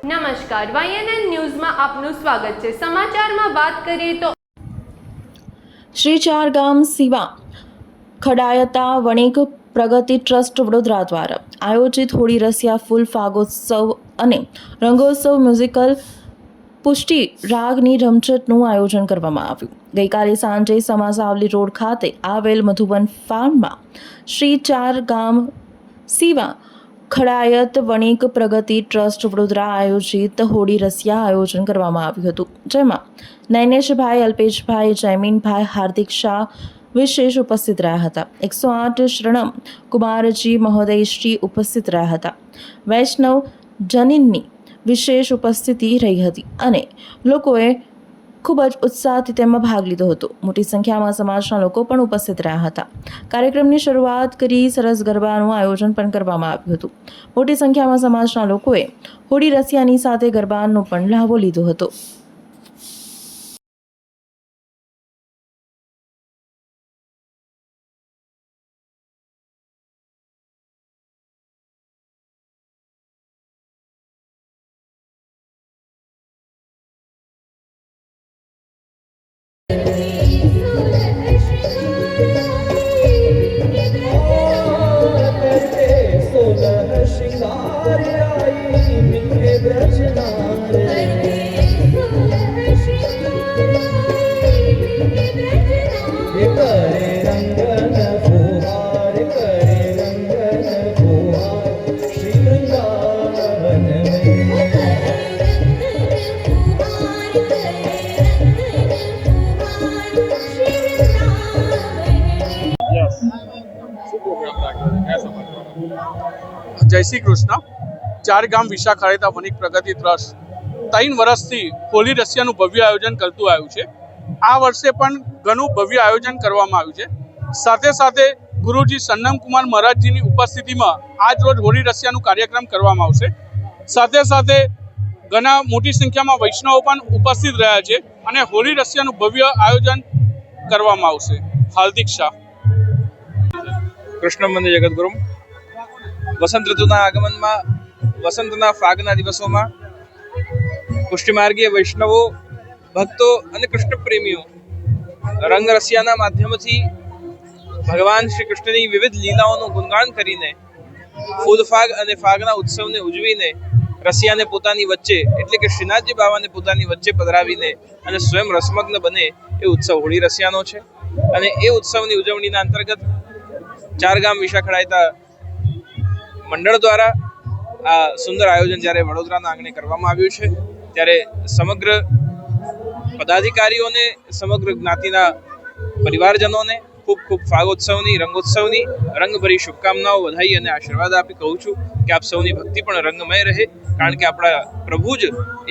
નમસ્કાર, YNN ન્યૂઝમાં આપનું સ્વાગત છે। સમાચારમાં વાત કરીએ તો શ્રી ચાર ગામ સીવા ખડાયતા વણિક પ્રગતિ ટ્રસ્ટ વડોદરા દ્વારા આયોજિત હોળી રસિયા ફૂલ ફાગોત્સવ અને રંગોત્સવ મ્યુઝિકલ પુષ્ટિ રાગની રમઝટનું આયોજન કરવામાં આવ્યું। ગઈકાલે સાંજે સમાસાવલી રોડ ખાતે આવેલ મધુબન ફાર્મમાં શ્રી ચાર ગામ સીવા ખડાયત વણિક પ્રગતિ ટ્રસ્ટ વડોદરા આયોજિત હોળી રસિયા આયોજન કરવામાં આવ્યું હતું, જેમાં નૈનેશભાઈ, અલ્પેશભાઈ, જયમીનભાઈ, હાર્દિક શાહ વિશેષ ઉપસ્થિત રહ્યા હતા। 108 શરણમ કુમારજી મહોદયશ્રી ઉપસ્થિત રહ્યા હતા। વૈષ્ણવ જનીનની વિશેષ ઉપસ્થિતિ રહી હતી અને લોકોએ ખૂબ જ ઉત્સાહથી તેમાં ભાગ લીધો હતો। મોટી સંખ્યામાં સમાજના લોકો પણ ઉપસ્થિત રહ્યા હતા। કાર્યક્રમની શરૂઆત કરી સરસ ગરબાનું આયોજન પણ કરવામાં આવ્યું હતું। મોટી સંખ્યામાં સમાજના લોકોએ હોળી રસિયાની સાથે ગરબાનો પણ લાભો લીધો હતો। જય શ્રી કૃષ્ણ। ચાર ગામ વિશા ખડાયતા વણિક પ્રગતિ ટ્રસ્ટ 3 વર્ષથી હોળી રસિયાનું ભવ્ય આયોજન કરતું આવ્યું છે। આ વર્ષે પણ ઘણું ભવ્ય આયોજન કરવામાં આવ્યું છે। સાથે સાથે ગુરુજી સન્નમ કુમાર મહારાજજીની ઉપસ્થિતિમાં આજ રોજ હોળી રસિયાનું કાર્યક્રમ કરવામાં આવશે। સાથે સાથે ઘણા મોટી સંખ્યામાં વૈષ્ણવો પણ ઉપસ્થિત રહ્યા છે અને હોળી રસિયાનું ભવ્ય આયોજન કરવામાં આવશે। હાર્દિક શાહ। કૃષ્ણ મંદિર જગતગુરુ વસંત ઋતુના આગમનમાં વસંતના ફાગના દિવસોમાં પુષ્ટિમાર્ગીય વૈષ્ણવો, ભક્તો અને કૃષ્ણ પ્રેમીઓ રંગ રસિયાના માધ્યમથી ભગવાન શ્રી કૃષ્ણની વિવિધ લીલાઓનું ગુણગાન કરીને ફૂલ ફાગ અને ફાગના ઉત્સવને ઉજવીને રસિયાને પોતાની વચ્ચે એટલે કે શ્રીનાથજી બાવાને પોતાની વચ્ચે પધરાવીને અને સ્વયં રસમગ્ન બને એ ઉત્સવ હોળી રસિયાનો છે। અને એ ઉત્સવની ઉજવણીના અંતર્ગત ચાર ગામ વિશા ખડાયતા મંડળ દ્વારા આ સુંદર આયોજન જ્યારે વડોદરાના આંગણે કરવામાં આવ્યું છે, ત્યારે સમગ્ર પદાધિકારીઓને, સમગ્ર જ્ઞાતિના પરિવારજનોને ખૂબ ખૂબ ફાગોત્સવની, રંગોત્સવની રંગભરી શુભકામનાઓ, વધાઈ અને આશીર્વાદ આપી કહું છું કે આપ સૌની ભક્તિ પણ રંગમય રહે, કારણ કે આપણા પ્રભુ જ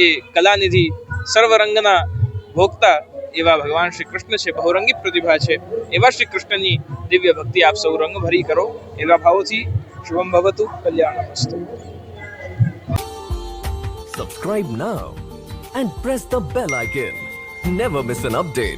એ કલાનિધિ, સર્વરંગના ભોગતા એવા ભગવાન શ્રી કૃષ્ણ છે, બહુરંગી પ્રતિભા છે। એવા શ્રી કૃષ્ણની દિવ્ય ભક્તિ આપ સૌ રંગ ભરી કરો એવા ભાવોથી Shubham ભવતુ, કલ્યાણમસ્તુ। Subscribe now and press the bell icon. Never miss an update.